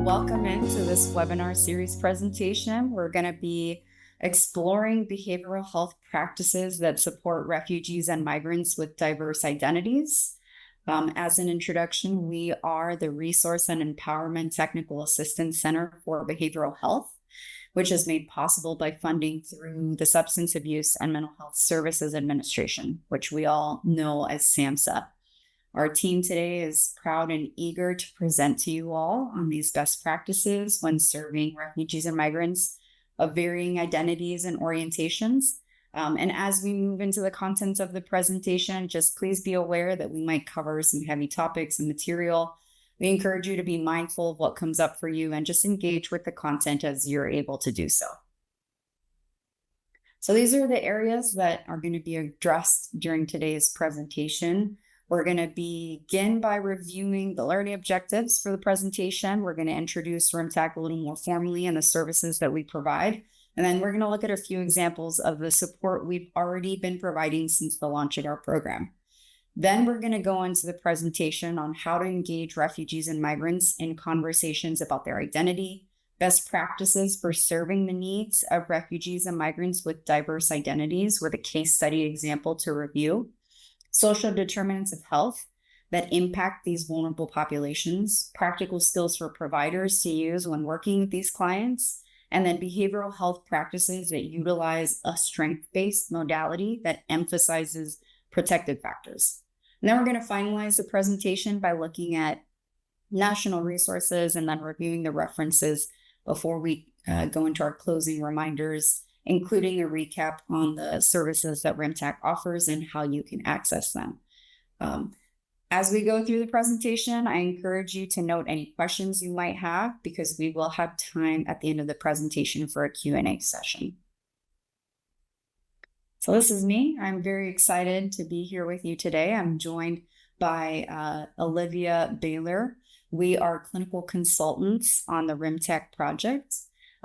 Welcome into this webinar series presentation. We're going to be exploring behavioral health practices that support refugees and migrants with diverse identities. As an introduction, we are the Resource and Empowerment Technical Assistance Center for Behavioral Health, which is made possible by funding through the Substance Abuse and Mental Health Services Administration, which we all know as SAMHSA. Our team today is proud and eager to present to you all on these best practices when serving refugees and migrants of varying identities and orientations. And as we move into the content of the presentation, just please be aware that we might cover some heavy topics and material. We encourage you to be mindful of what comes up for you and just engage with the content as you're able to do so. So these are the areas that are going to be addressed during today's presentation. We're going to begin by reviewing the learning objectives for the presentation. We're going to introduce RMTAC a little more formally and the services that we provide. And then we're going to look at a few examples of the support we've already been providing since the launch of our program. Then we're going to go into the presentation on how to engage refugees and migrants in conversations about their identity, best practices for serving the needs of refugees and migrants with diverse identities with a case study example to review. Social determinants of health that impact these vulnerable populations, practical skills for providers to use when working with these clients, and then behavioral health practices that utilize a strength-based modality that emphasizes protective factors. And then we're going to finalize the presentation by looking at national resources and then reviewing the references before we go into our closing reminders, including a recap on the services that RMTAC offers and how you can access them. As we go through the presentation, I encourage you to note any questions you might have because we will have time at the end of the presentation for a Q&A session. So this is me. I'm very excited to be here with you today. I'm joined by Olivia Baylor. We are clinical consultants on the RMTAC project.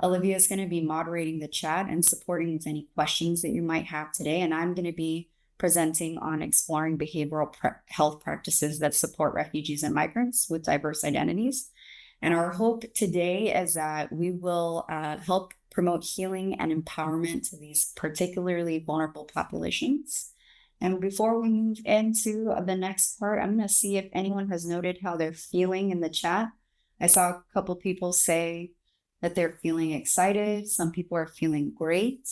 Olivia is going to be moderating the chat and supporting with any questions that you might have today. And I'm going to be presenting on exploring behavioral health practices that support refugees and migrants with diverse identities. And our hope today is that we will help promote healing and empowerment to these particularly vulnerable populations. And before we move into the next part, I'm going to see if anyone has noted how they're feeling in the chat. I saw a couple people say that they're feeling excited. Some people are feeling great.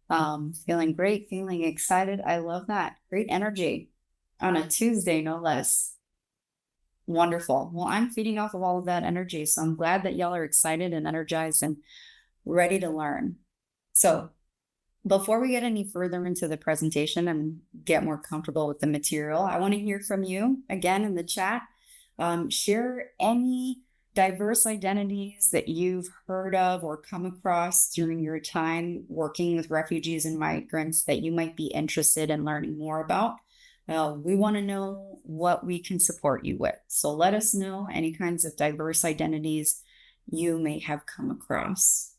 Feeling excited. I love that. Great energy on a Tuesday, no less. Wonderful. Well, I'm feeding off of all of that energy. So I'm glad that y'all are excited and energized and ready to learn. So before we get any further into the presentation and get more comfortable with the material, I want to hear from you again in the chat. Share any diverse identities that you've heard of or come across during your time working with refugees and migrants that you might be interested in learning more about. We want to know what we can support you with. So let us know any kinds of diverse identities you may have come across.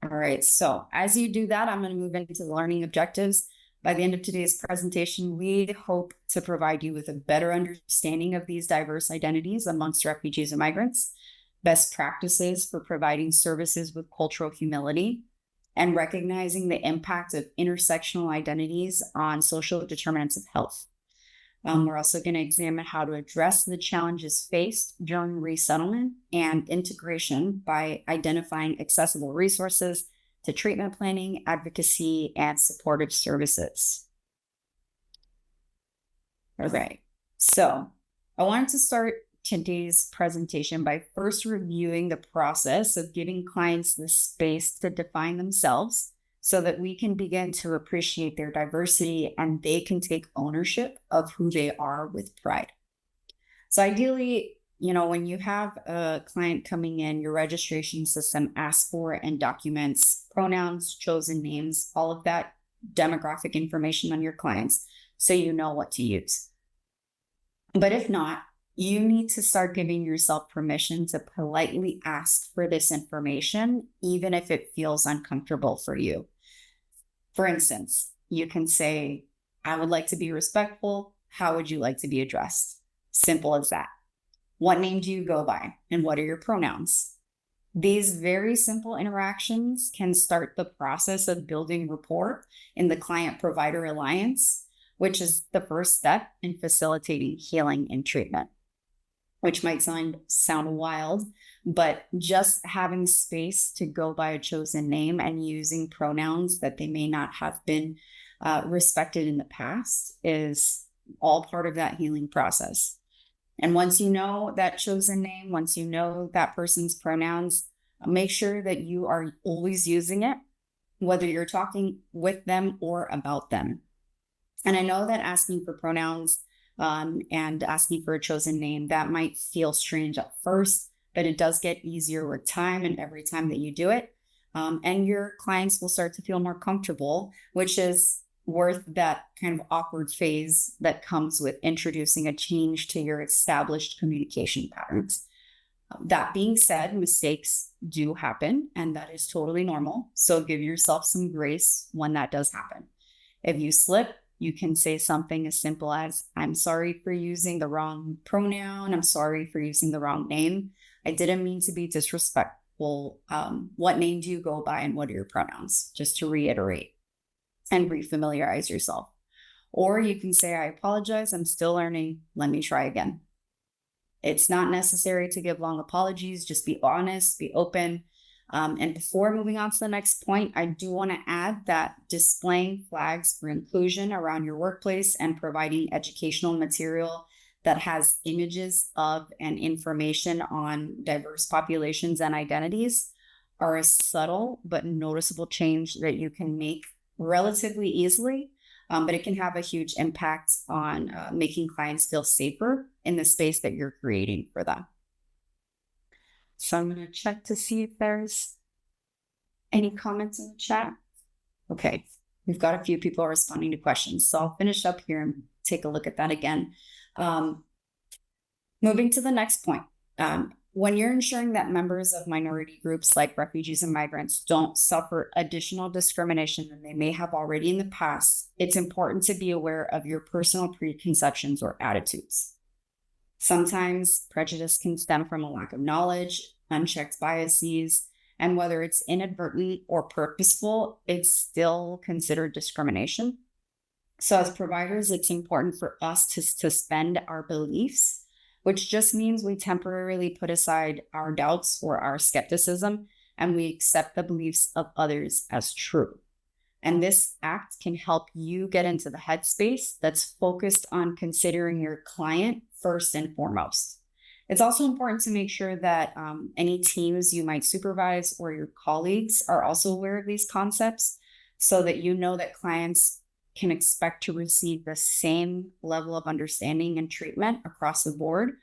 All right, so as you do that, I'm going to move into the learning objectives. By the end of today's presentation, we hope to provide you with a better understanding of these diverse identities amongst refugees and migrants, best practices for providing services with cultural humility, and recognizing the impact of intersectional identities on social determinants of health. We're also going to examine how to address the challenges faced during resettlement and integration by identifying accessible resources to treatment planning, advocacy, and supportive services. All right, so I wanted to start today's presentation by first reviewing the process of giving clients the space to define themselves so that we can begin to appreciate their diversity and they can take ownership of who they are with pride. So ideally, when you have a client coming in, your registration system asks for and documents pronouns, chosen names, all of that demographic information on your clients so you know what to use. But if not, you need to start giving yourself permission to politely ask for this information, even if it feels uncomfortable for you. For instance, you can say, I would like to be respectful. How would you like to be addressed? Simple as that. What name do you go by? And what are your pronouns? These very simple interactions can start the process of building rapport in the client-provider alliance, which is the first step in facilitating healing and treatment, which might sound wild, but just having space to go by a chosen name and using pronouns that they may not have been respected in the past is all part of that healing process. And once you know that chosen name, once you know that person's pronouns, make sure that you are always using it, whether you're talking with them or about them. And I know that asking for pronouns and asking for a chosen name, that might feel strange at first, but it does get easier with time and every time that you do it. And your clients will start to feel more comfortable, which is worth that kind of awkward phase that comes with introducing a change to your established communication patterns. That being said, mistakes do happen, and that is totally normal. So give yourself some grace when that does happen. If you slip, you can say something as simple as, I'm sorry for using the wrong pronoun. I'm sorry for using the wrong name. I didn't mean to be disrespectful. What name do you go by and what are your pronouns? Just to reiterate and refamiliarize yourself. Or you can say, I apologize, I'm still learning, let me try again. It's not necessary to give long apologies, just be honest, be open. And before moving on to the next point, I do want to add that displaying flags for inclusion around your workplace and providing educational material that has images of and information on diverse populations and identities are a subtle but noticeable change that you can make relatively easily, but it can have a huge impact on making clients feel safer in the space that you're creating for them. So I'm going to check to see if there's any comments in the chat. Okay, we've got a few people responding to questions, so I'll finish up here and take a look at that again. Moving to the next point. When you're ensuring that members of minority groups like refugees and migrants don't suffer additional discrimination than they may have already in the past, it's important to be aware of your personal preconceptions or attitudes. Sometimes prejudice can stem from a lack of knowledge, unchecked biases, and whether it's inadvertent or purposeful, it's still considered discrimination. So as providers, it's important for us to suspend our beliefs, which just means we temporarily put aside our doubts or our skepticism, and we accept the beliefs of others as true. And this act can help you get into the headspace that's focused on considering your client first and foremost. It's also important to make sure that any teams you might supervise or your colleagues are also aware of these concepts so that you know that clients can expect to receive the same level of understanding and treatment across the board,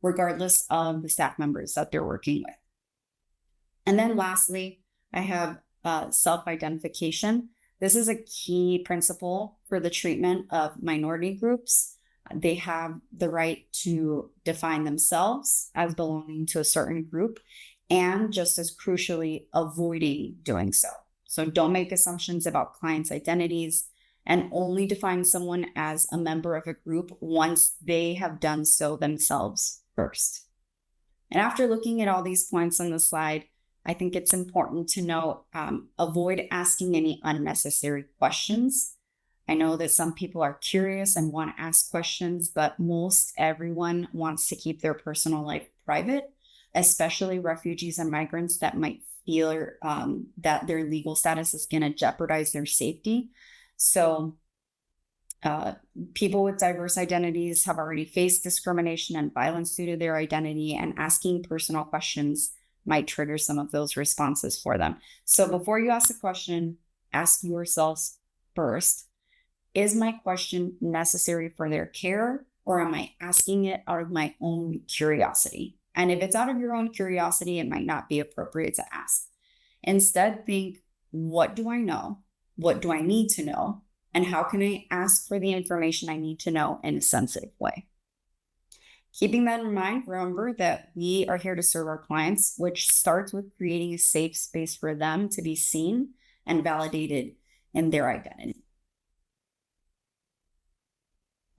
regardless of the staff members that they're working with. And then lastly, I have self-identification. This is a key principle for the treatment of minority groups. They have the right to define themselves as belonging to a certain group, and just as crucially, avoiding doing so. So don't make assumptions about clients' identities, and only define someone as a member of a group once they have done so themselves first. And after looking at all these points on the slide, I think it's important to note, avoid asking any unnecessary questions. I know that some people are curious and want to ask questions, but most everyone wants to keep their personal life private, especially refugees and migrants that might feel that their legal status is going to jeopardize their safety. So people with diverse identities have already faced discrimination and violence due to their identity, and asking personal questions might trigger some of those responses for them. So before you ask a question, ask yourselves first, is my question necessary for their care, or am I asking it out of my own curiosity? And if it's out of your own curiosity, it might not be appropriate to ask. Instead, think, what do I know? What do I need to know? And how can I ask for the information I need to know in a sensitive way? Keeping that in mind, remember that we are here to serve our clients, which starts with creating a safe space for them to be seen and validated in their identity.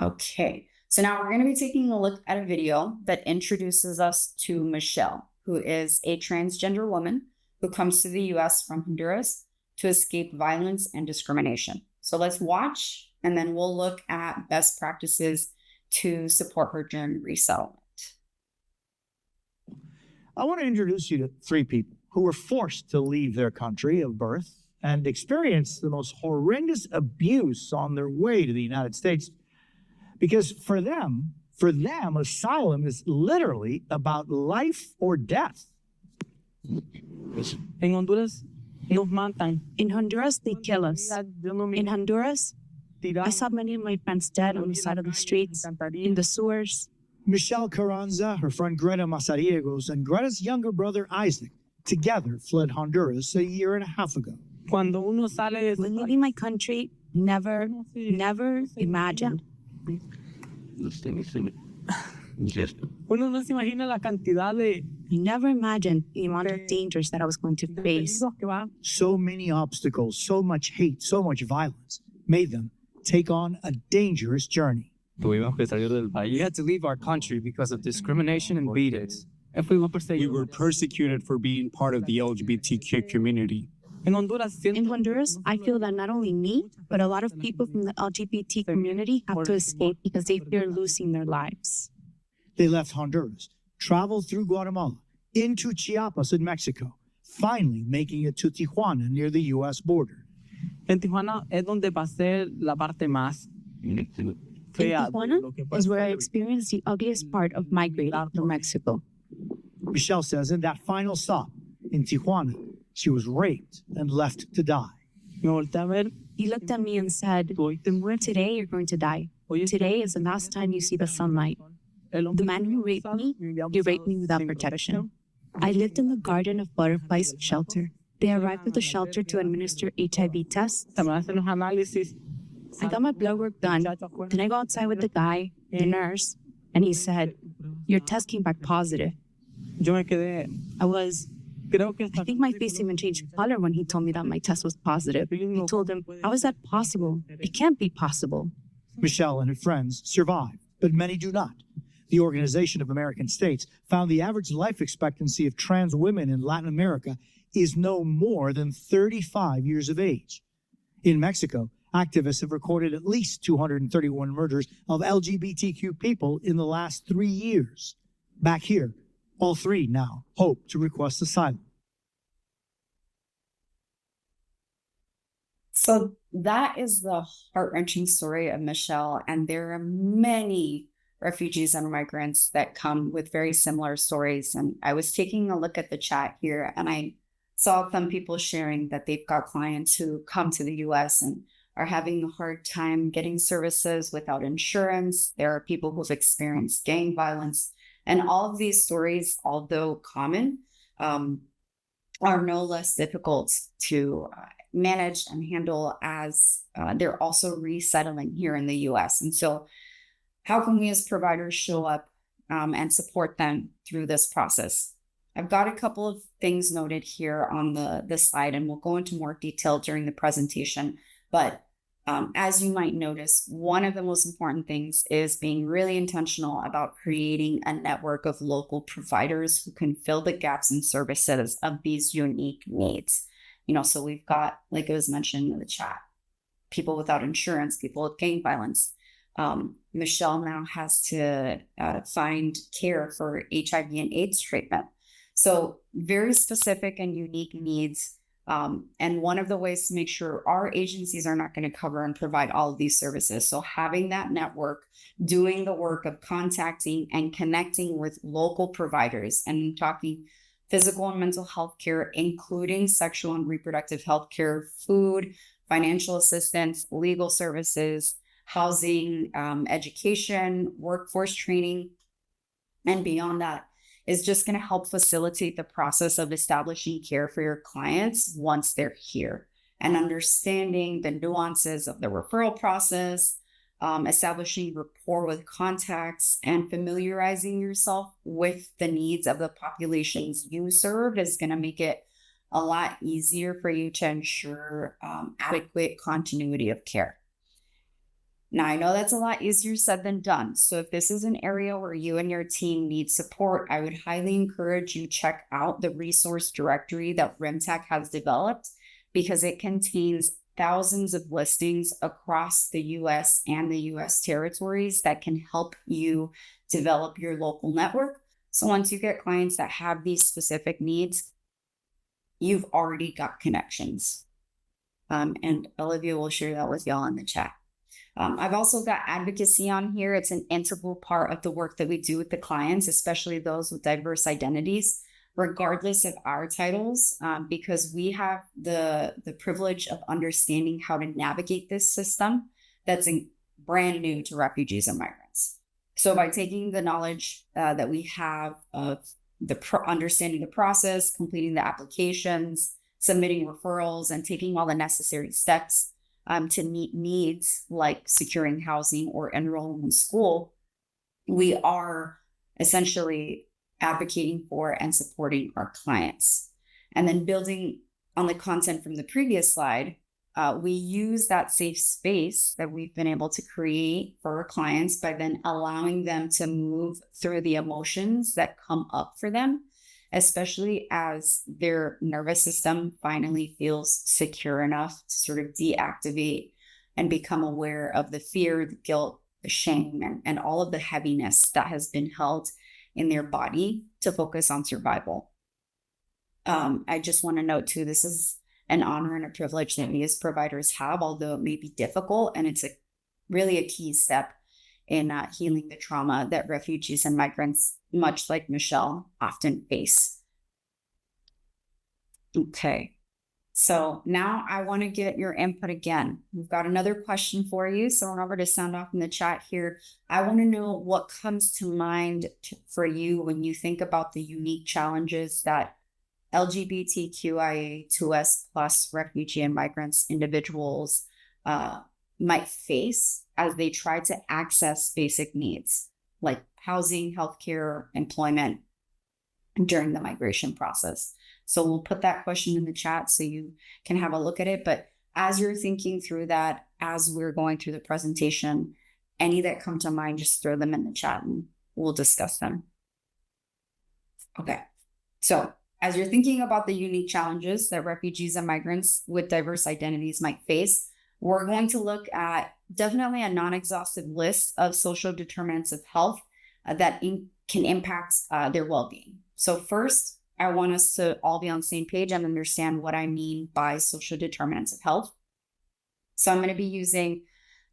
Okay, So now we're going to be taking a look at a video that introduces us to Michelle, who is a transgender woman who comes to the US from Honduras to escape violence and discrimination. So let's watch, and then we'll look at best practices to support her during resettlement. I want to introduce you to 3 people who were forced to leave their country of birth and experience the most horrendous abuse on their way to the United States. Because for them, asylum is literally about life or death. En Honduras, nos matan. In Honduras, they kill us. In Honduras, I saw many of my friends dead on the side of the streets, in the sewers. Michelle Carranza, her friend Greta Mazariegos, and Greta's younger brother Isaac together fled Honduras a year and a half ago. Cuando uno sale When leaving my country, never imagined. Uno no se imagina la cantidad de I never imagined the amount of dangers that I was going to face. peligros que va. So many obstacles, so much hate, so much violence made them take on a dangerous journey. We had to leave our country because of discrimination and beatings. Fuimos We were perseguidos. persecuted for being part of the LGBTQ community. En Honduras, In Honduras, I feel that not only me, but a lot of people from the LGBT community have to escape because they fear losing their lives. They left Honduras, traveled through Guatemala, into Chiapas in Mexico, finally making it to Tijuana near the U.S. border. en Tijuana es donde pasé la parte más In fea. Tijuana lo que is where I pasé. experienced the ugliest part of migrating from Mexico. Michelle says in that final stop in Tijuana, she was raped and left to die. Me volteé a ver. He looked at me and said, Tú hoy te mueres. "Today you're going to die. Hoy Today is the last time you see the sunlight." The man who raped me, he raped me without protection. I lived in the Garden of Butterflies shelter. They arrived at the shelter to administer HIV tests. Se me hacen los análisis. I got my blood work done. Then I go outside with the guy, the nurse, and he said, "Your test came back positive." Yo me quedé. Creo que I think my face even changed color when he told me that my test was positive. I told him, "How is that possible? It can't be possible." Michelle and her friends survived, but many do not. The Organization of American States found the average life expectancy of trans women in Latin America is no more than 35 years of age. In Mexico, activists have recorded at least 231 murders of LGBTQ people in the last 3 years. Back here, all 3 now hope to request asylum. So that is the heart-wrenching story of Michelle, and there are many refugees and migrants that come with very similar stories. And I was taking a look at the chat here, and I saw some people sharing that they've got clients who come to the US and are having a hard time getting services without insurance. There are people who've experienced gang violence, and all of these stories, although common, are no less difficult to manage and handle as they're also resettling here in the US. And so how can we as providers show up and support them through this process? I've got a couple of things noted here on the slide, and we'll go into more detail during the presentation. But as you might notice, one of the most important things is being really intentional about creating a network of local providers who can fill the gaps in services of these unique needs. So we've got, like it was mentioned in the chat, people without insurance, people with gang violence. Michelle now has to find care for HIV and AIDS treatment. So very specific and unique needs. And one of the ways to make sure our agencies are not going to cover and provide all of these services. So having that network, doing the work of contacting and connecting with local providers, and talking physical and mental health care, including sexual and reproductive health care, food, financial assistance, legal services, housing, education, workforce training, and beyond that, is just going to help facilitate the process of establishing care for your clients once they're here, and understanding the nuances of the referral process, establishing rapport with contacts, and familiarizing yourself with the needs of the populations you serve is going to make it a lot easier for you to ensure adequate continuity of care. Now, I know that's a lot easier said than done. So if this is an area where you and your team need support, I would highly encourage you check out the resource directory that RMTAC has developed, because it contains thousands of listings across the US and the US territories that can help you develop your local network. So once you get clients that have these specific needs, you've already got connections. And Olivia will share that with y'all in the chat. I've also got advocacy on here. It's an integral part of the work that we do with the clients, especially those with diverse identities, regardless of our titles, because we have the privilege of understanding how to navigate this system that's brand new to refugees and migrants. So by taking the knowledge that we have of understanding the process, completing the applications, submitting referrals, and taking all the necessary steps to meet needs like securing housing or enrolling in school, we are essentially advocating for and supporting our clients. And then building on the content from the previous slide, we use that safe space that we've been able to create for our clients by then allowing them to move through the emotions that come up for them, especially as their nervous system finally feels secure enough to sort of deactivate and become aware of the fear, the guilt, the shame, and all of the heaviness that has been held in their body to focus on survival. I just want to note too, this is an honor and a privilege that we as providers have, although it may be difficult, and it's really a key step in healing the trauma that refugees and migrants, much like Michelle, often face. Okay, so now I want to get your input again. We've got another question for you, so remember to sound off in the chat here. I want to know what comes to mind for you when you think about the unique challenges that LGBTQIA2S plus refugee and migrants individuals might face as they try to access basic needs like housing, healthcare, employment during the migration process. So we'll put that question in the chat so you can have a look at it. But as you're thinking through that, as we're going through the presentation, any that come to mind, just throw them in the chat and we'll discuss them. Okay, so as you're thinking about the unique challenges that refugees and migrants with diverse identities might face, we're going to look at definitely a non-exhaustive list of social determinants of health that can impact their well-being. So first, I want us to all be on the same page and understand what I mean by social determinants of health. So I'm going to be using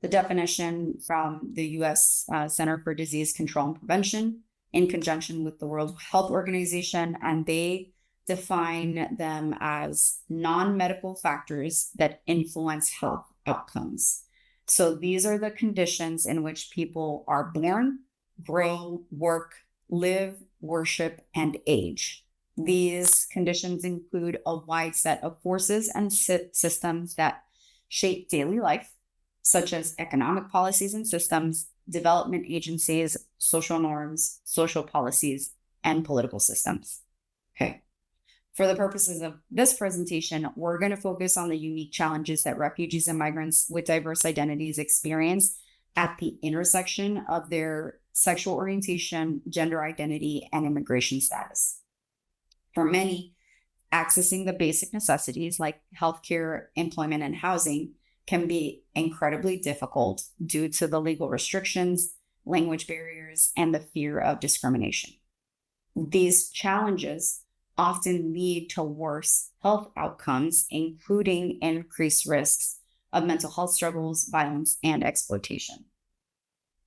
the definition from the U.S. Center for Disease Control and Prevention in conjunction with the World Health Organization, and they define them as non-medical factors that influence health outcomes. So these are the conditions in which people are born, grow, work, live, worship, and age. These conditions include a wide set of forces and systems that shape daily life, such as economic policies and systems, development agencies, social norms, social policies, and political systems. Okay. For the purposes of this presentation, we're going to focus on the unique challenges that refugees and migrants with diverse identities experience at the intersection of their sexual orientation, gender identity, and immigration status. For many, accessing the basic necessities like healthcare, employment, and housing can be incredibly difficult due to the legal restrictions, language barriers, and the fear of discrimination. These challenges often lead to worse health outcomes, including increased risks of mental health struggles, violence, and exploitation.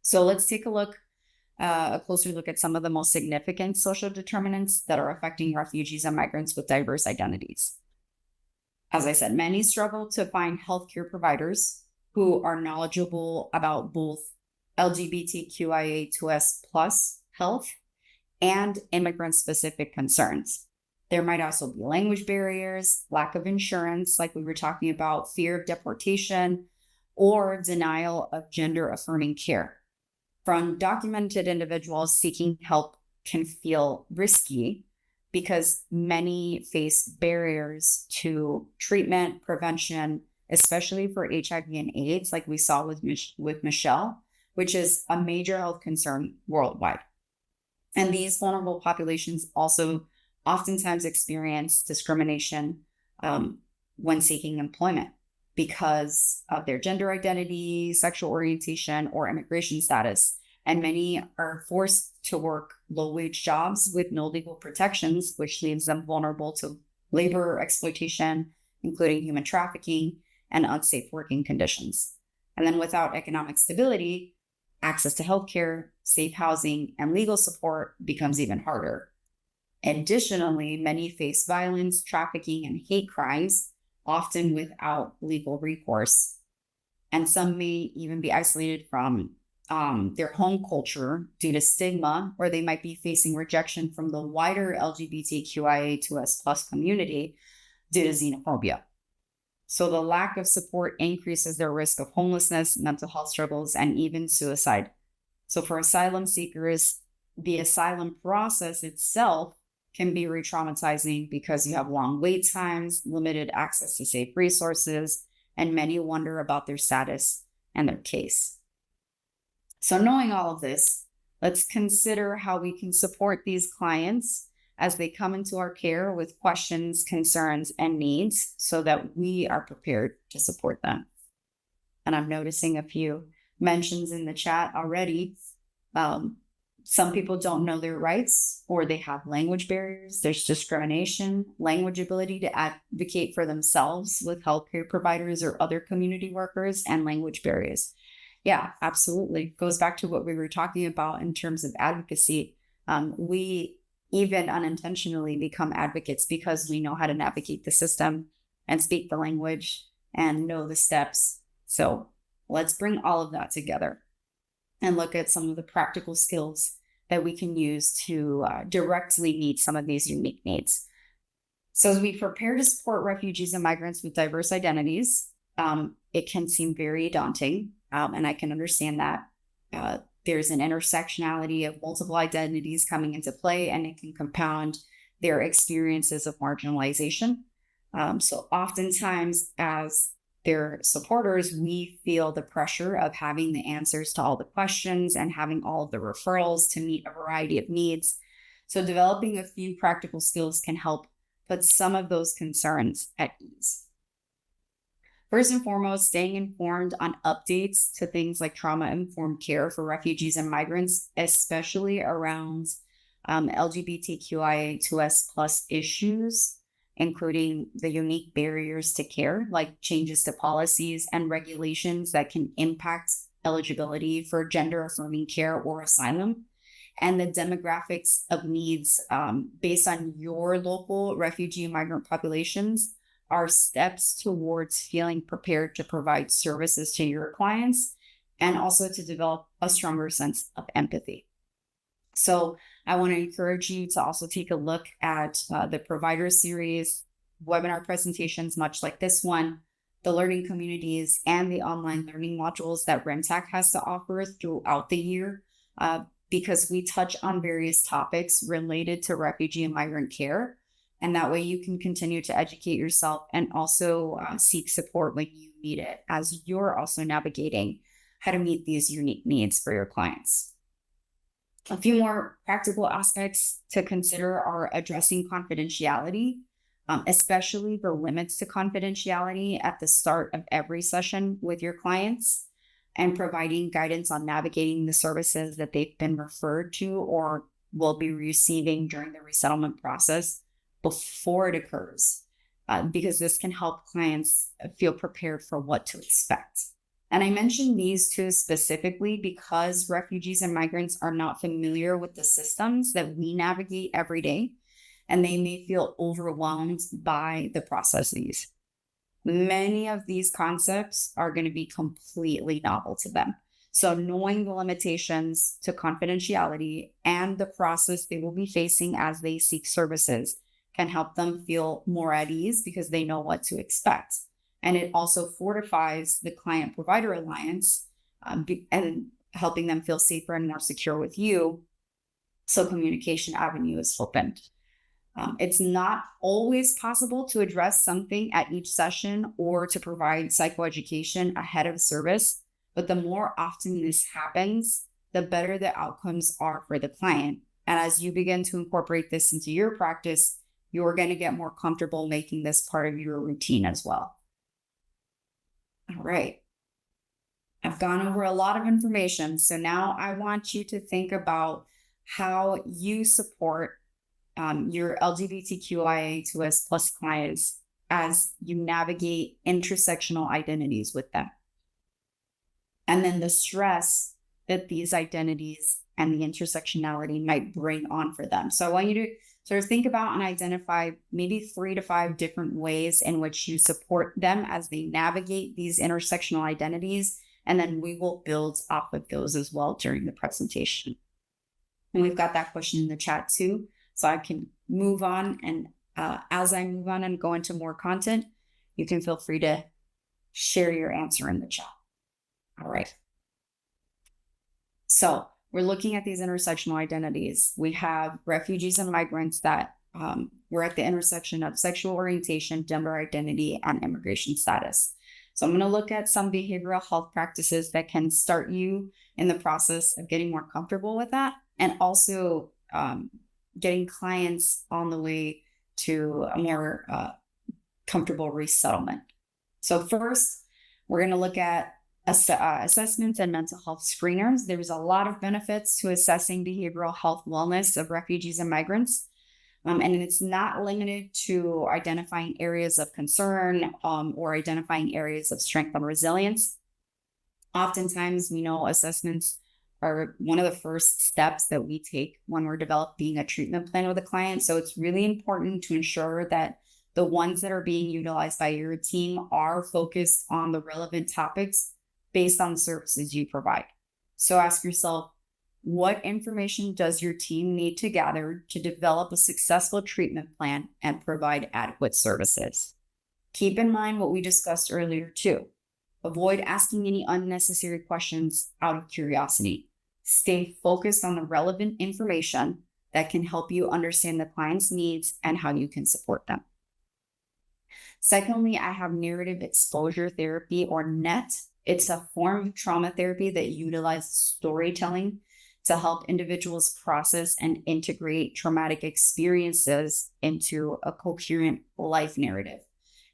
So let's take a closer look at some of the most significant social determinants that are affecting refugees and migrants with diverse identities. As I said, many struggle to find healthcare providers who are knowledgeable about both LGBTQIA2S plus health and immigrant-specific concerns. There might also be language barriers, lack of insurance, like we were talking about, fear of deportation, or denial of gender-affirming care. For undocumented individuals, seeking help can feel risky because many face barriers to treatment, prevention, especially for HIV and AIDS, like we saw with Michelle, which is a major health concern worldwide. And these vulnerable populations also oftentimes experience discrimination when seeking employment because of their gender identity, sexual orientation, or immigration status. And many are forced to work low-wage jobs with no legal protections, which leaves them vulnerable to labor exploitation, including human trafficking and unsafe working conditions. And then without economic stability, access to healthcare, safe housing, and legal support becomes even harder. Additionally, many face violence, trafficking, and hate crimes, often without legal recourse. And some may even be isolated from their home culture due to stigma, or they might be facing rejection from the wider LGBTQIA2S+ community due to xenophobia. So the lack of support increases their risk of homelessness, mental health struggles, and even suicide. So for asylum seekers, the asylum process itself can be re-traumatizing because you have long wait times, limited access to safe resources, and many wonder about their status and their case. So knowing all of this, let's consider how we can support these clients as they come into our care with questions, concerns, and needs so that we are prepared to support them. And I'm noticing a few mentions in the chat already. Some people don't know their rights, or they have language barriers. There's discrimination, language ability to advocate for themselves with healthcare providers or other community workers, and language barriers. Yeah, absolutely. Goes back to what we were talking about in terms of advocacy. We even unintentionally become advocates because we know how to navigate the system and speak the language and know the steps. So let's bring all of that together and look at some of the practical skills that we can use to directly meet some of these unique needs. So as we prepare to support refugees and migrants with diverse identities, it can seem very daunting, and I can understand that. There's an intersectionality of multiple identities coming into play, and it can compound their experiences of marginalization. So oftentimes, as their supporters, we feel the pressure of having the answers to all the questions and having all of the referrals to meet a variety of needs. So developing a few practical skills can help put some of those concerns at ease. First and foremost, staying informed on updates to things like trauma-informed care for refugees and migrants, especially around LGBTQIA2S+ issues, including the unique barriers to care, like changes to policies and regulations that can impact eligibility for gender-affirming care or asylum, and the demographics of needs based on your local refugee and migrant populations are steps towards feeling prepared to provide services to your clients and also to develop a stronger sense of empathy. So I want to encourage you to also take a look at the provider series, webinar presentations, much like this one, the learning communities, and the online learning modules that RMTAC has to offer throughout the year, because we touch on various topics related to refugee and migrant care. And that way you can continue to educate yourself and also seek support when you need it, as you're also navigating how to meet these unique needs for your clients. A few more practical aspects to consider are addressing confidentiality, especially the limits to confidentiality at the start of every session with your clients, and providing guidance on navigating the services that they've been referred to or will be receiving during the resettlement process before it occurs, because this can help clients feel prepared for what to expect. And I mentioned these two specifically because refugees and migrants are not familiar with the systems that we navigate every day, and they may feel overwhelmed by the processes. Many of these concepts are going to be completely novel to them. So knowing the limitations to confidentiality and the process they will be facing as they seek services can help them feel more at ease because they know what to expect. And it also fortifies the client-provider alliance and helping them feel safer and more secure with you. So communication avenue is opened. It's not always possible to address something at each session or to provide psychoeducation ahead of service, but the more often this happens, the better the outcomes are for the client. And as you begin to incorporate this into your practice, you're going to get more comfortable making this part of your routine as well. All right. I've gone over a lot of information. So now I want you to think about how you support your LGBTQIA2S plus clients as you navigate intersectional identities with them. And then the stress that these identities and the intersectionality might bring on for them. So I want you to sort of think about and identify maybe 3 to 5 different ways in which you support them as they navigate these intersectional identities. And then we will build off of those as well during the presentation. And we've got that question in the chat too. So I can move on. And as I move on and go into more content, you can feel free to share your answer in the chat. All right. So we're looking at these intersectional identities. We have refugees and migrants that we're at the intersection of sexual orientation, gender identity, and immigration status. So I'm going to look at some behavioral health practices that can start you in the process of getting more comfortable with that, and also getting clients on the way to a more comfortable resettlement. So first, we're going to look at assessments and mental health screeners. There's a lot of benefits to assessing behavioral health wellness of refugees and migrants. And it's not limited to identifying areas of concern or identifying areas of strength and resilience. Oftentimes, we know assessments are one of the first steps that we take when we're developing a treatment plan with a client. So it's really important to ensure that the ones that are being utilized by your team are focused on the relevant topics based on the services you provide. So ask yourself, what information does your team need to gather to develop a successful treatment plan and provide adequate services? Keep in mind what we discussed earlier too. Avoid asking any unnecessary questions out of curiosity. Stay focused on the relevant information that can help you understand the client's needs and how you can support them. Secondly, I have narrative exposure therapy, or NET. It's a form of trauma therapy that utilizes storytelling to help individuals process and integrate traumatic experiences into a coherent life narrative.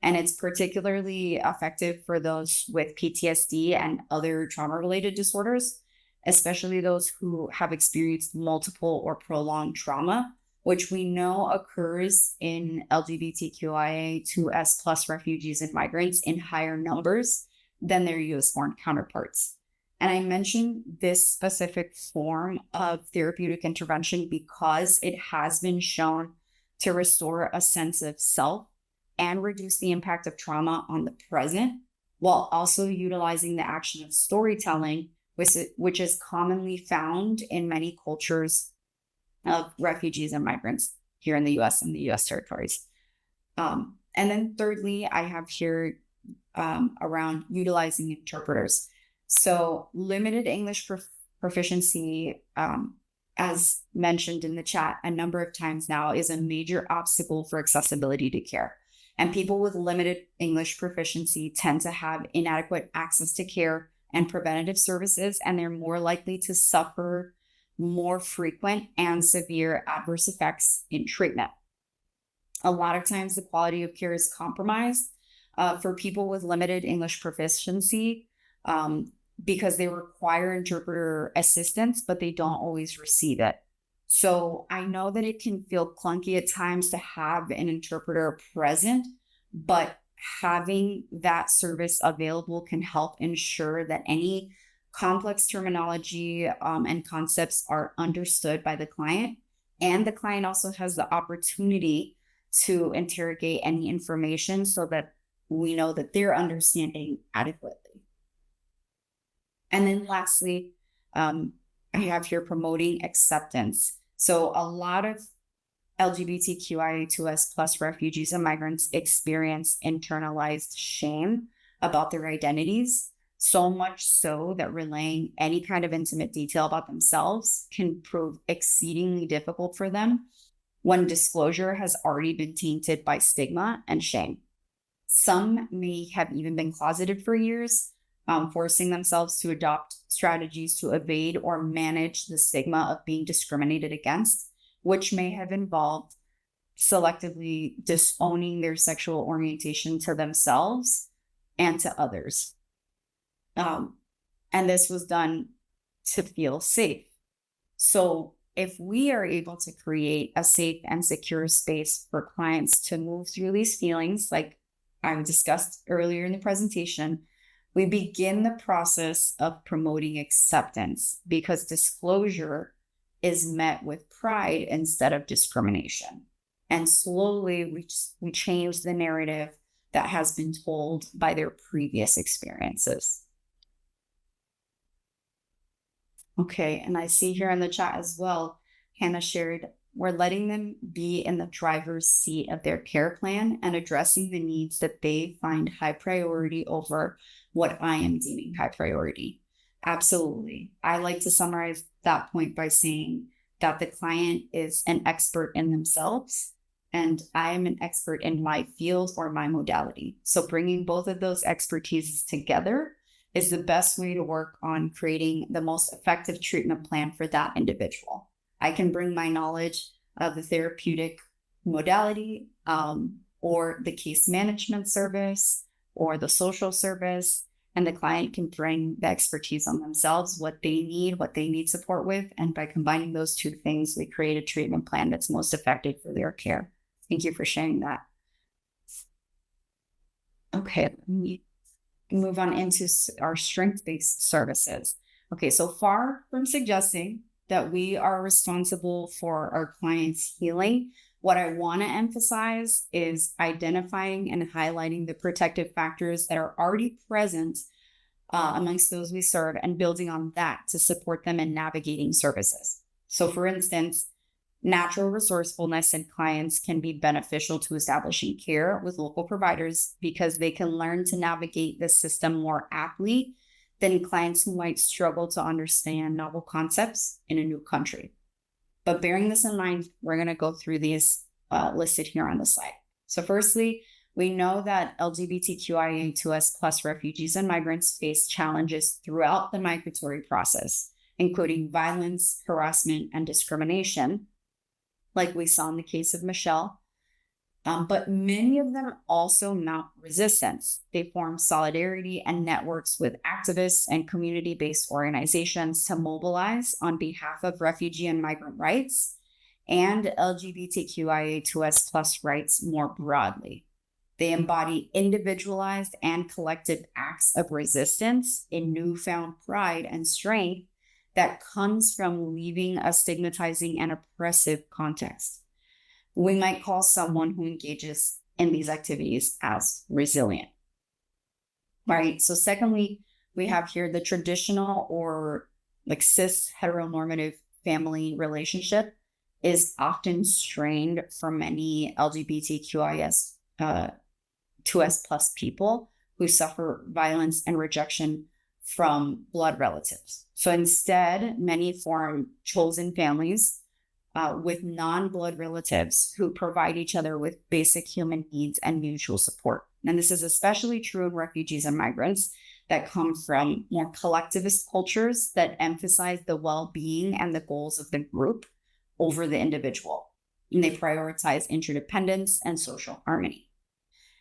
And it's particularly effective for those with PTSD and other trauma-related disorders, especially those who have experienced multiple or prolonged trauma, which we know occurs in LGBTQIA2S plus refugees and migrants in higher numbers than their US-born counterparts. And I mentioned this specific form of therapeutic intervention because it has been shown to restore a sense of self and reduce the impact of trauma on the present, while also utilizing the action of storytelling, which is commonly found in many cultures of refugees and migrants here in the US and the US territories. And then thirdly, I have here around utilizing interpreters. So limited English proficiency, as mentioned in the chat a number of times now, is a major obstacle for accessibility to care. And people with limited English proficiency tend to have inadequate access to care and preventative services, and they're more likely to suffer more frequent and severe adverse effects in treatment. A lot of times the quality of care is compromised for people with limited English proficiency because they require interpreter assistance, but they don't always receive it. So I know that it can feel clunky at times to have an interpreter present, but having that service available can help ensure that any complex terminology and concepts are understood by the client. And the client also has the opportunity to interrogate any information so that we know that they're understanding adequately. And then lastly, I have here promoting acceptance. So a lot of LGBTQIA2S plus refugees and migrants experience internalized shame about their identities, so much so that relaying any kind of intimate detail about themselves can prove exceedingly difficult for them. when disclosure has already been tainted by stigma and shame. Some may have even been closeted for years, forcing themselves to adopt strategies to evade or manage the stigma of being discriminated against, which may have involved selectively disowning their sexual orientation to themselves and to others. And this was done to feel safe. So if we are able to create a safe and secure space for clients to move through these feelings, like I discussed earlier in the presentation, we begin the process of promoting acceptance, because disclosure is met with pride instead of discrimination. And slowly we change the narrative that has been told by their previous experiences. Okay, and I see here in the chat as well, Hannah shared, we're letting them be in the driver's seat of their care plan and addressing the needs that they find high priority over what I am deeming high priority. Absolutely. I like to summarize that point by saying that the client is an expert in themselves and I am an expert in my field or my modality. So bringing both of those expertises together is the best way to work on creating the most effective treatment plan for that individual. I can bring my knowledge of the therapeutic modality or the case management service or the social service, and the client can bring the expertise on themselves, what they need support with. And by combining those two things, we create a treatment plan that's most effective for their care. Thank you for sharing that. Okay, let me move on into our strength-based services. Okay, so far from suggesting that we are responsible for our clients' healing, what I want to emphasize is identifying and highlighting the protective factors that are already present amongst those we serve and building on that to support them in navigating services. So for instance, natural resourcefulness in clients can be beneficial to establishing care with local providers because they can learn to navigate the system more aptly than clients who might struggle to understand novel concepts in a new country. But bearing this in mind, we're going to go through these listed here on the slide. So firstly, we know that LGBTQIA2S+ refugees and migrants face challenges throughout the migratory process, including violence, harassment, and discrimination, like we saw in the case of Michelle. But many of them also mount resistance. They form solidarity and networks with activists and community-based organizations to mobilize on behalf of refugee and migrant rights and LGBTQIA2S+ rights more broadly. They embody individualized and collective acts of resistance in newfound pride and strength that comes from leaving a stigmatizing and oppressive context. We might call someone who engages in these activities as resilient, right? So secondly, we have here the traditional or like cis heteronormative family relationship is often strained for many LGBTQIS 2S+ people who suffer violence and rejection from blood relatives. So instead, many form chosen families with non-blood relatives who provide each other with basic human needs and mutual support. And this is especially true in refugees and migrants that come from more collectivist cultures that emphasize the well-being and the goals of the group over the individual. And they prioritize interdependence and social harmony.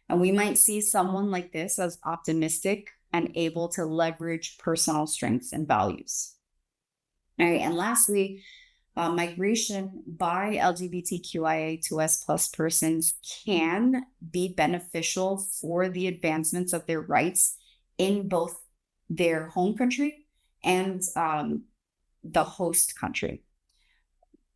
And we might see someone like this as optimistic and able to leverage personal strengths and values. All right, and lastly, migration by LGBTQIA2S+ persons can be beneficial for the advancements of their rights in both their home country and the host country.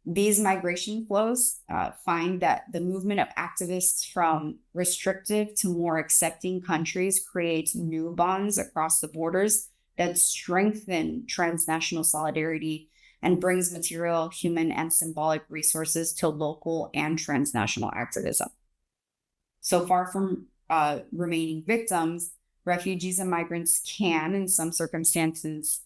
These migration flows find that the movement of activists from restrictive to more accepting countries creates new bonds across the borders that strengthen transnational solidarity and brings material, human, and symbolic resources to local and transnational activism. So far from remaining victims, refugees and migrants can, in some circumstances,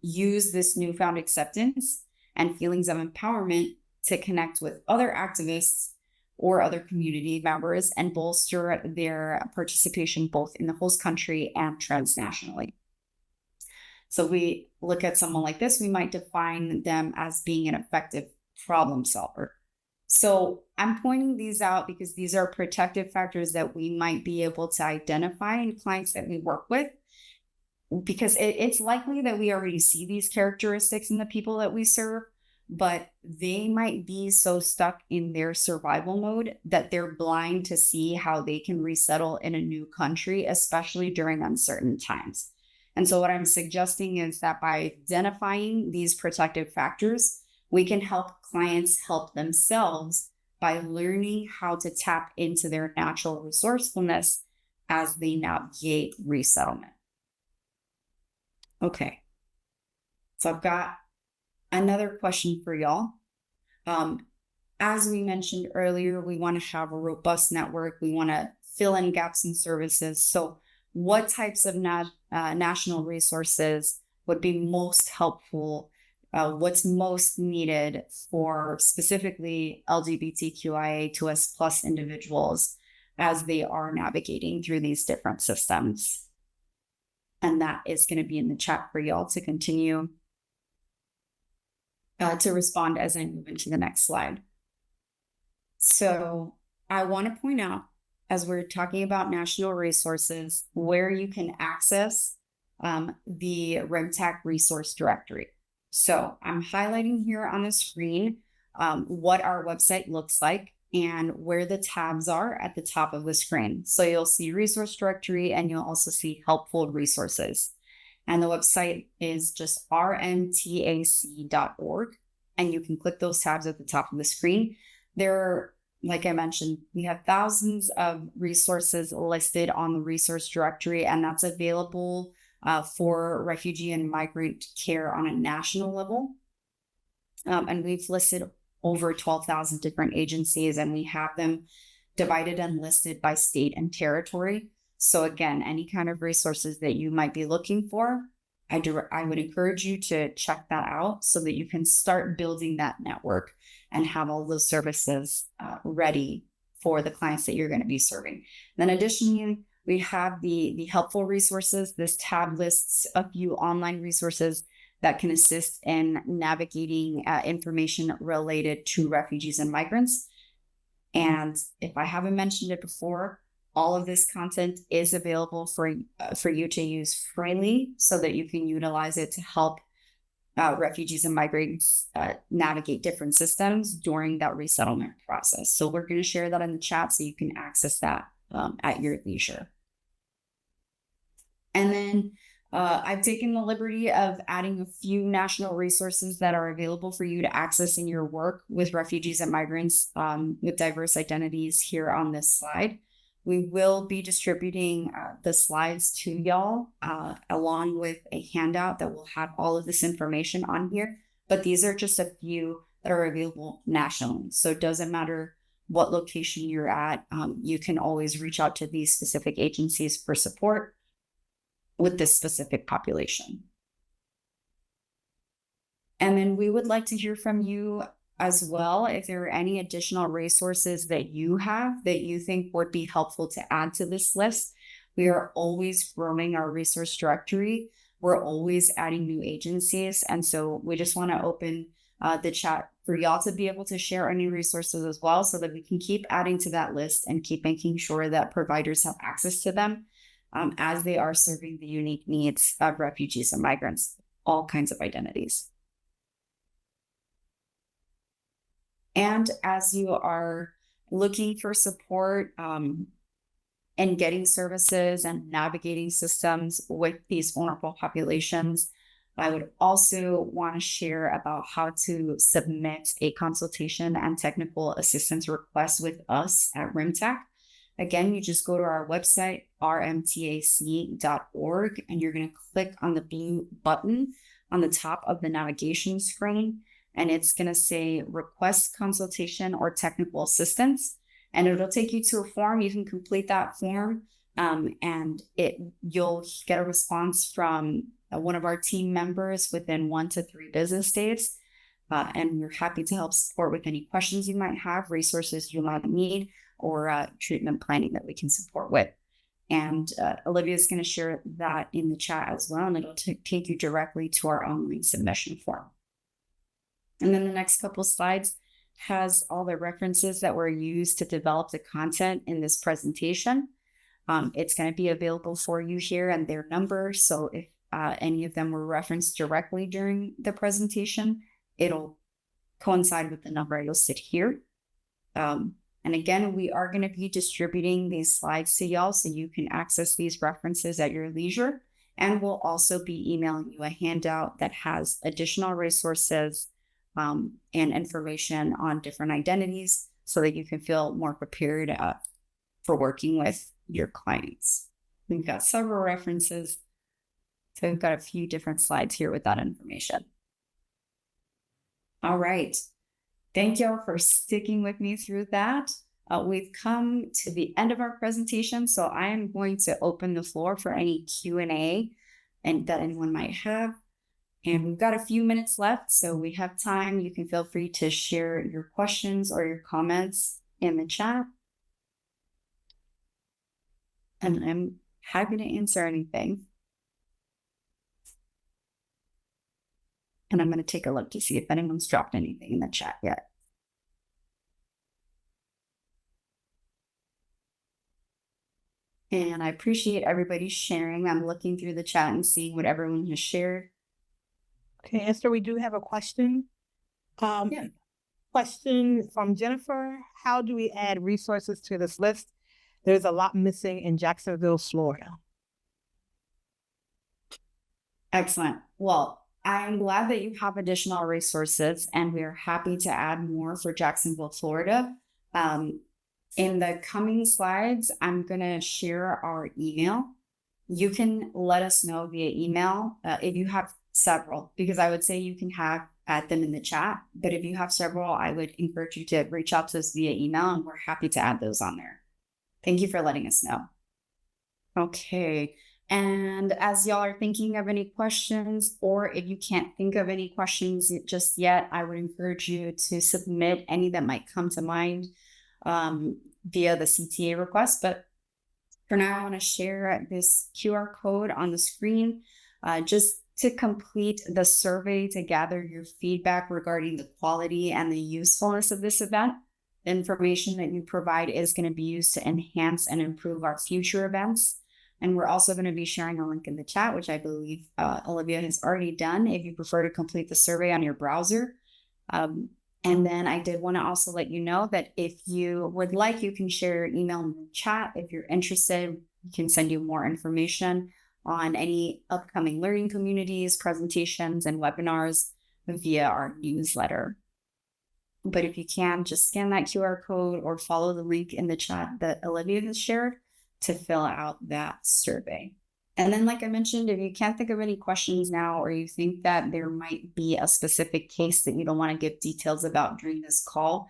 use this newfound acceptance and feelings of empowerment to connect with other activists or other community members and bolster their participation both in the host country and transnationally. So we look at someone like this, we might define them as being an effective problem solver. So I'm pointing these out because these are protective factors that we might be able to identify in clients that we work with, because it's likely that we already see these characteristics in the people that we serve, but they might be so stuck in their survival mode that they're blind to see how they can resettle in a new country, especially during uncertain times. And so what I'm suggesting is that by identifying these protective factors, we can help clients help themselves by learning how to tap into their natural resourcefulness as they navigate resettlement. Okay, so I've got another question for y'all. As we mentioned earlier, we want to have a robust network. We want to fill in gaps in services. So what types of national resources would be most helpful? What's most needed for specifically LGBTQIA2S+ individuals as they are navigating through these different systems? And that is going to be in the chat for y'all to continue to respond as I move into the next slide. So I want to point out, as we're talking about national resources, where you can access the RMTAC resource directory. So I'm highlighting here on the screen what our website looks like and where the tabs are at the top of the screen. So you'll see resource directory and you'll also see helpful resources. And the website is just rmtac.org. And you can click those tabs at the top of the screen. There, like I mentioned, we have thousands of resources listed on the resource directory, and that's available for refugee and migrant care on a national level. And we've listed over 12,000 different agencies, and we have them divided and listed by state and territory. So again, any kind of resources that you might be looking for, I would encourage you to check that out so that you can start building that network and have all those services ready for the clients that you're going to be serving. Then additionally, we have the helpful resources. This tab lists a few online resources that can assist in navigating information related to refugees and migrants. And if I haven't mentioned it before, all of this content is available for you to use freely so that you can utilize it to help refugees and migrants navigate different systems during that resettlement process. So we're going to share that in the chat so you can access that at your leisure. And then I've taken the liberty of adding a few national resources that are available for you to access in your work with refugees and migrants with diverse identities here on this slide. We will be distributing the slides to y'all along with a handout that will have all of this information on here. But these are just a few that are available nationally. So it doesn't matter what location you're at. You can always reach out to these specific agencies for support with this specific population. And then we would like to hear from you as well if there are any additional resources that you have that you think would be helpful to add to this list. We are always growing our resource directory. We're always adding new agencies. And so we just want to open the chat for y'all to be able to share any resources as well so that we can keep adding to that list and keep making sure that providers have access to them as they are serving the unique needs of refugees and migrants, all kinds of identities. And as you are looking for support and getting services and navigating systems with these vulnerable populations, I would also want to share about how to submit a consultation and technical assistance request with us at RMTAC. Again, you just go to our website, rmtac.org, and you're going to click on the blue button on the top of the navigation screen, and it's going to say request consultation or technical assistance, and it'll take you to a form. You can complete that form, and you'll get a response from one of our team members within 1 to 3 business days. And we're happy to help support with any questions you might have, resources you might need, or treatment planning that we can support with. And Olivia is going to share that in the chat as well, and it'll take you directly to our online submission form. And then the next couple slides has all the references that were used to develop the content in this presentation. It's going to be available for you here and their number. So if any of them were referenced directly during the presentation, it'll coincide with the number you'll see here. And again, we are going to be distributing these slides to y'all so you can access these references at your leisure. And we'll also be emailing you a handout that has additional resources and information on different identities so that you can feel more prepared for working with your clients. We've got several references. So we've got a few different slides here with that information. All right. Thank y'all for sticking with me through that. We've come to the end of our presentation, so I am going to open the floor for any Q&A and that anyone might have. And we've got a few minutes left, so we have time. You can feel free to share your questions or your comments in the chat. And I'm happy to answer anything. And I'm going to take a look to see if anyone's dropped anything in the chat yet. And I appreciate everybody sharing. I'm looking through the chat and seeing what everyone has shared. Okay, Esther, we do have a question. Question from Jennifer. How do we add resources to this list? There's a lot missing in Jacksonville, Florida. Excellent. Well, I'm glad that you have additional resources, and we are happy to add more for Jacksonville, Florida. In the coming slides, I'm going to share our email. You can let us know via email if you have several, because I would say you can add them in the chat. But if you have several, I would encourage you to reach out to us via email, and we're happy to add those on there. Thank you for letting us know. Okay. And as y'all are thinking of any questions, or if you can't think of any questions just yet, I would encourage you to submit any that might come to mind via the CTA request. But for now, I want to share this QR code on the screen just to complete the survey to gather your feedback regarding the quality and the usefulness of this event. The information that you provide is going to be used to enhance and improve our future events. And we're also going to be sharing a link in the chat, which I believe Olivia has already done, if you prefer to complete the survey on your browser. And then I did want to also let you know that if you would like, you can share your email in the chat. If you're interested, we can send you more information on any upcoming learning communities, presentations, and webinars via our newsletter. But if you can, just scan that QR code or follow the link in the chat that Olivia has shared to fill out that survey. And then, like I mentioned, if you can't think of any questions now, or you think that there might be a specific case that you don't want to give details about during this call,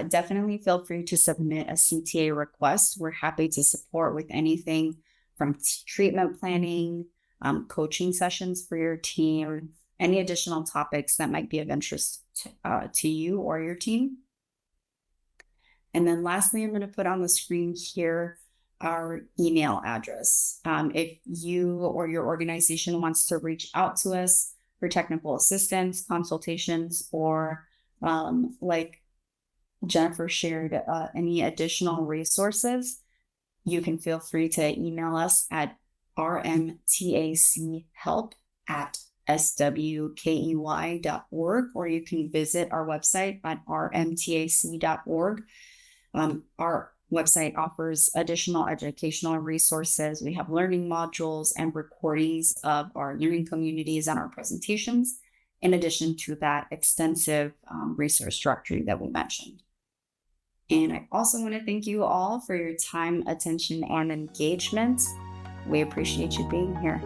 definitely feel free to submit a CTA request. We're happy to support with anything from treatment planning, coaching sessions for your team, any additional topics that might be of interest to you or your team. And then lastly, I'm going to put on the screen here our email address. If you or your organization wants to reach out to us for technical assistance, consultations, or like Jennifer shared, any additional resources, you can feel free to email us at rmtachelp@swkey.org, or you can visit our website at rmtac.org. Our website offers additional educational resources. We have learning modules and recordings of our learning communities and our presentations, in addition to that extensive resource directory that we mentioned. And I also want to thank you all for your time, attention, and engagement. We appreciate you being here.